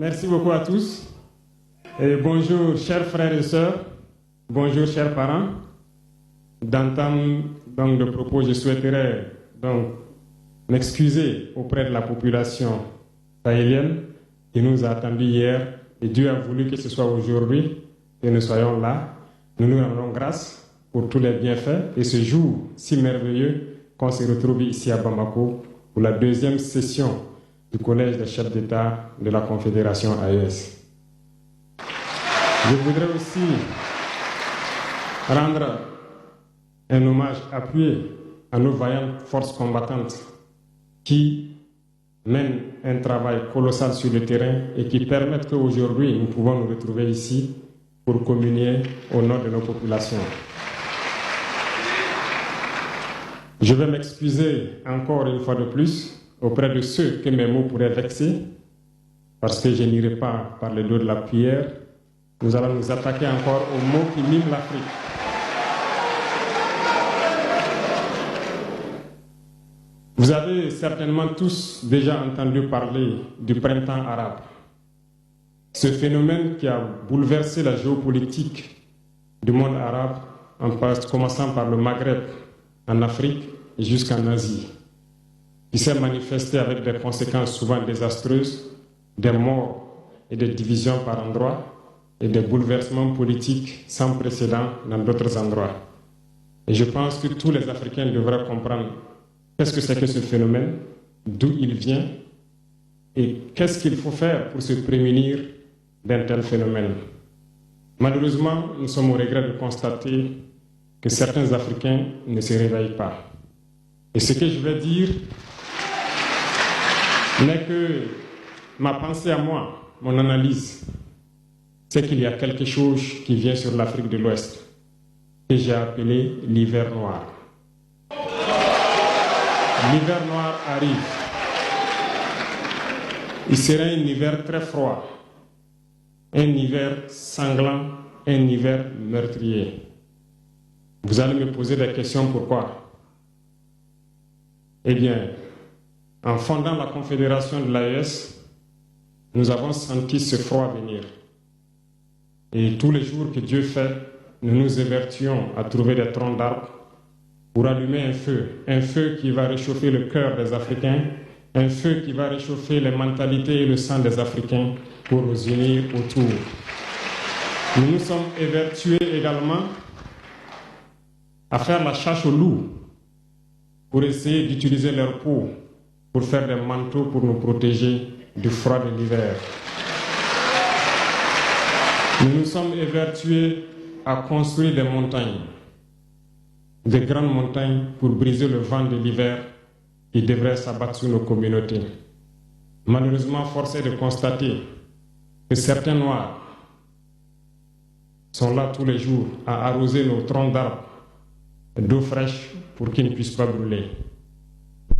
Merci beaucoup à tous. Et bonjour, chers frères et sœurs. Bonjour, chers parents. D'entendre donc de propos, je souhaiterais donc m'excuser auprès de la population sahélienne qui nous a attendus hier. Et Dieu a voulu que ce soit aujourd'hui que nous soyons là. Nous nous rendons grâce pour tous les bienfaits et ce jour si merveilleux qu'on se retrouve ici à Bamako pour la deuxième session du Collège des chefs d'État de la Confédération AES. Je voudrais aussi rendre un hommage appuyé à nos vaillantes forces combattantes qui mènent un travail colossal sur le terrain et qui permettent qu'aujourd'hui nous pouvons nous retrouver ici pour communier au nom de nos populations. Je vais m'excuser encore une fois de plus auprès de ceux que mes mots pourraient vexer, parce que je n'irai pas par le dos de la cuillère. Nous allons nous attaquer encore aux mots qui miment l'Afrique. Vous avez certainement tous déjà entendu parler du printemps arabe. Ce phénomène qui a bouleversé la géopolitique du monde arabe, en commençant par le Maghreb, en Afrique et jusqu'en Asie, qui s'est manifesté avec des conséquences souvent désastreuses, des morts et des divisions par endroits, et des bouleversements politiques sans précédent dans d'autres endroits. Et je pense que tous les Africains devraient comprendre qu'est-ce que c'est que ce phénomène, d'où il vient, et qu'est-ce qu'il faut faire pour se prémunir d'un tel phénomène. Malheureusement, nous sommes au regret de constater que certains Africains ne se réveillent pas. Et ce que je vais dire n'est que ma pensée à moi, mon analyse, c'est qu'il y a quelque chose qui vient sur l'Afrique de l'Ouest, que j'ai appelé l'hiver noir. L'hiver noir arrive. Il sera un hiver très froid, un hiver sanglant, un hiver meurtrier. Vous allez me poser des questions, pourquoi? Eh bien, en fondant la Confédération de l'AES, nous avons senti ce froid venir. Et tous les jours que Dieu fait, nous nous évertuons à trouver des troncs d'arbres pour allumer un feu qui va réchauffer le cœur des Africains, un feu qui va réchauffer les mentalités et le sang des Africains pour nous unir autour. Nous nous sommes évertués également à faire la chasse aux loups pour essayer d'utiliser leur peau pour faire des manteaux pour nous protéger du froid de l'hiver. Nous nous sommes évertués à construire des montagnes, de grandes montagnes pour briser le vent de l'hiver qui devrait s'abattre sur nos communautés. Malheureusement, force est de constater que certains Noirs sont là tous les jours à arroser nos troncs d'arbres d'eau fraîche pour qu'ils ne puissent pas brûler.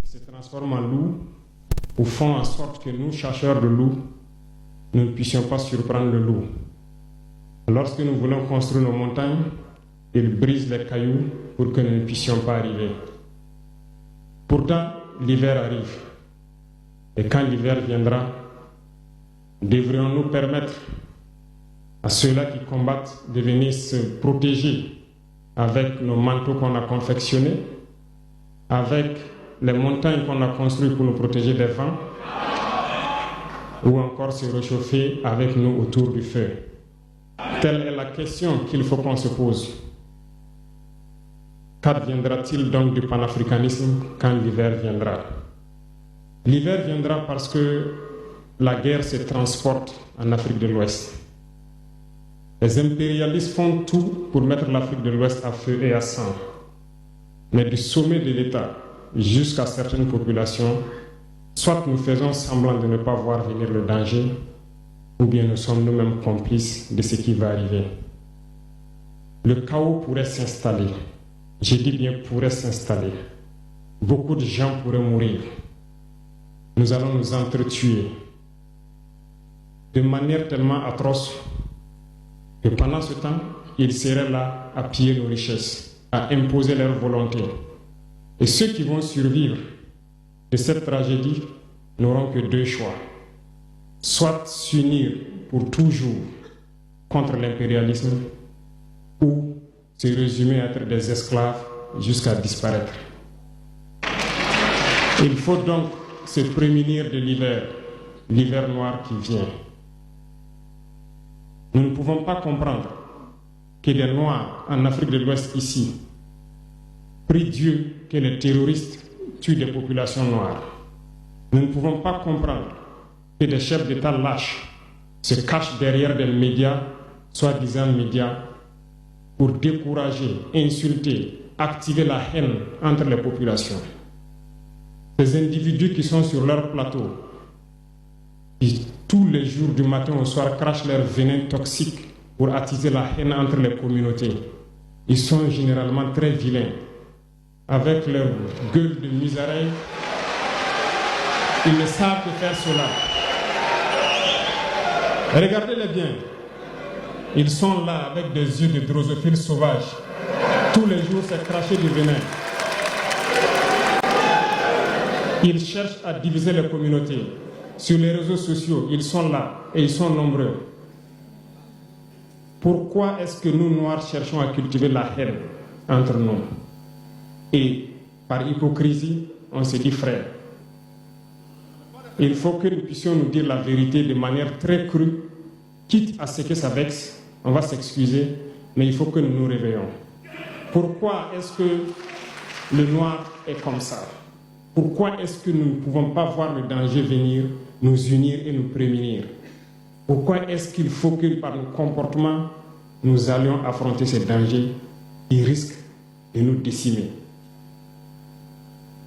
Ils se transforment en loups ou font en sorte que nous, chasseurs de loups, nous ne puissions pas surprendre le loup. Lorsque nous voulons construire nos montagnes, ils brisent les cailloux pour que nous ne puissions pas arriver. Pourtant, l'hiver arrive. Et quand l'hiver viendra, devrions-nous permettre à ceux-là qui combattent de venir se protéger avec nos manteaux qu'on a confectionnés, avec les montagnes qu'on a construites pour nous protéger des vents, ou encore se réchauffer avec nous autour du feu. Telle est la question qu'il faut qu'on se pose. Qu'adviendra-t-il donc du panafricanisme quand l'hiver viendra? L'hiver viendra parce que la guerre se transporte en Afrique de l'Ouest. Les impérialistes font tout pour mettre l'Afrique de l'Ouest à feu et à sang. Mais du sommet de l'État jusqu'à certaines populations, soit nous faisons semblant de ne pas voir venir le danger, ou bien nous sommes nous-mêmes complices de ce qui va arriver. Le chaos pourrait s'installer. Je dis bien pourrait s'installer. Beaucoup de gens pourraient mourir. Nous allons nous entretuer de manière tellement atroce que pendant ce temps, ils seraient là à piller nos richesses, à imposer leur volonté. Et ceux qui vont survivre de cette tragédie n'auront que deux choix. soit s'unir pour toujours contre l'impérialisme ou se résumer à être des esclaves jusqu'à disparaître. Il faut donc se prémunir de l'hiver noir qui vient. Nous ne pouvons pas comprendre que les Noirs en Afrique de l'Ouest ici prient Dieu que les terroristes tuent des populations noires. Nous ne pouvons pas comprendre que des chefs d'État lâches se cachent derrière des médias, soi-disant médias, pour décourager, insulter, activer la haine entre les populations. Ces individus qui sont sur leur plateau, qui tous les jours du matin au soir crachent leur venin toxique pour attiser la haine entre les communautés, ils sont généralement très vilains. Avec leur gueule de misérable, ils ne savent que faire cela. Regardez-les bien. Ils sont là avec des yeux de drosophiles sauvages. Tous les jours, c'est cracher du venin. Ils cherchent à diviser les communautés. Sur les réseaux sociaux, ils sont là et ils sont nombreux. Pourquoi est-ce que nous, Noirs, cherchons à cultiver la haine entre nous? Et par hypocrisie, on se dit frère. Il faut que nous puissions nous dire la vérité de manière très crue, quitte à ce que ça vexe, on va s'excuser, mais il faut que nous nous réveillons. Pourquoi est-ce que le noir est comme ça? Pourquoi est-ce que nous ne pouvons pas voir le danger venir, nous unir et nous prémunir? Pourquoi est-ce qu'il faut que par nos comportements, nous allions affronter ces dangers qui risquent de nous décimer?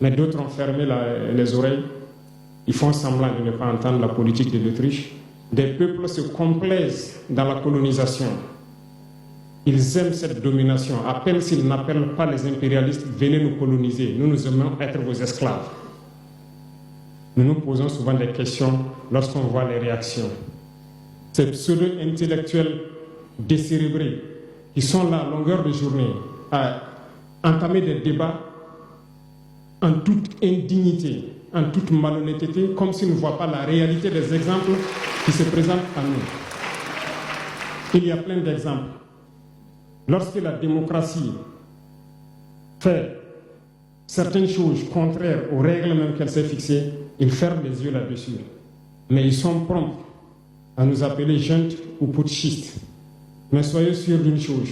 Mais d'autres ont fermé les oreilles. Ils font semblant de ne pas entendre la politique de l'Autriche. Des peuples se complaisent dans la colonisation. Ils aiment cette domination. À peine s'ils n'appellent pas les impérialistes, venez nous coloniser. Nous aimons être vos esclaves. Nous nous posons souvent des questions lorsqu'on voit les réactions. Ces pseudo-intellectuels décérébrés qui sont là à longueur de journée à entamer des débats en toute indignité, en toute malhonnêteté, comme s'ils ne voient pas la réalité des exemples qui se présentent à nous. Il y a plein d'exemples. Lorsque la démocratie fait certaines choses contraires aux règles même qu'elle s'est fixées, ils ferment les yeux là-dessus. Mais ils sont prompts à nous appeler juntes ou putschistes. Mais soyez sûrs d'une chose,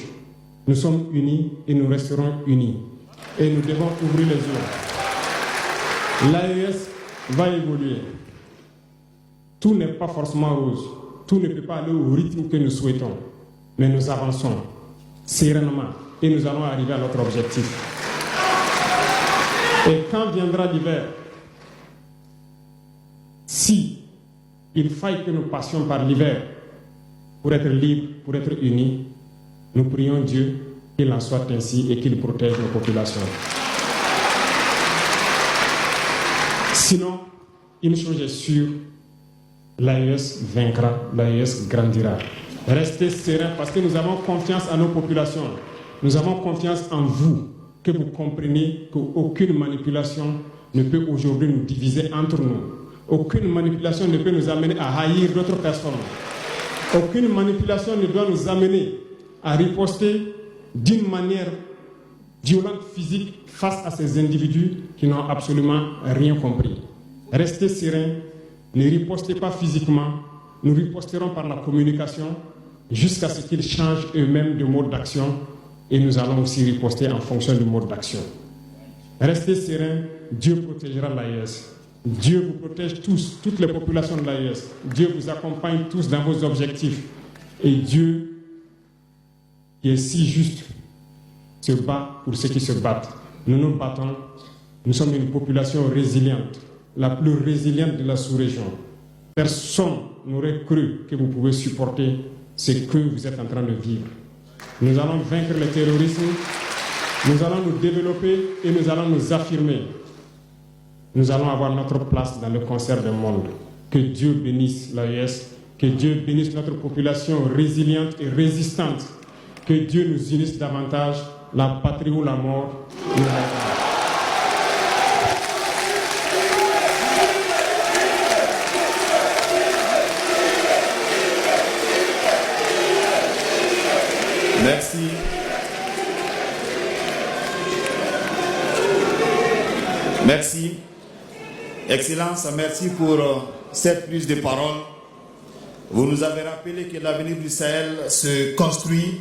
nous sommes unis et nous resterons unis. Et nous devons ouvrir les yeux. L'AES va évoluer. Tout n'est pas forcément rose. Tout ne peut pas aller au rythme que nous souhaitons. Mais nous avançons sereinement et nous allons arriver à notre objectif. Et quand viendra l'hiver, si il faille que nous passions par l'hiver pour être libres, pour être unis, nous prions Dieu qu'il en soit ainsi et qu'il protège nos populations. Sinon, une chose est sûre, l'AES vaincra, l'AES grandira. Restez sereins parce que nous avons confiance en nos populations. Nous avons confiance en vous, que vous compreniez qu'aucune manipulation ne peut aujourd'hui nous diviser entre nous. Aucune manipulation ne peut nous amener à haïr d'autres personnes. Aucune manipulation ne doit nous amener à riposter d'une manière violente, physique, face à ces individus qui n'ont absolument rien compris. Restez sereins, ne ripostez pas physiquement, nous riposterons par la communication jusqu'à ce qu'ils changent eux-mêmes de mode d'action et nous allons aussi riposter en fonction du mode d'action. Restez sereins, Dieu protégera l'AES. Dieu vous protège tous, toutes les populations de l'AES. Dieu vous accompagne tous dans vos objectifs. Et Dieu, qui est si juste, se bat pour ceux qui se battent. Nous nous battons. Nous sommes une population résiliente, la plus résiliente de la sous-région. Personne n'aurait cru que vous pouvez supporter ce que vous êtes en train de vivre. Nous allons vaincre le terrorisme, nous allons nous développer et nous allons nous affirmer. Nous allons avoir notre place dans le concert du monde. Que Dieu bénisse l'AES, que Dieu bénisse notre population résiliente et résistante, que Dieu nous unisse davantage, la patrie ou la mort. Merci. Merci. Excellence, merci pour cette prise de parole. Vous nous avez rappelé que l'avenir du Sahel se construit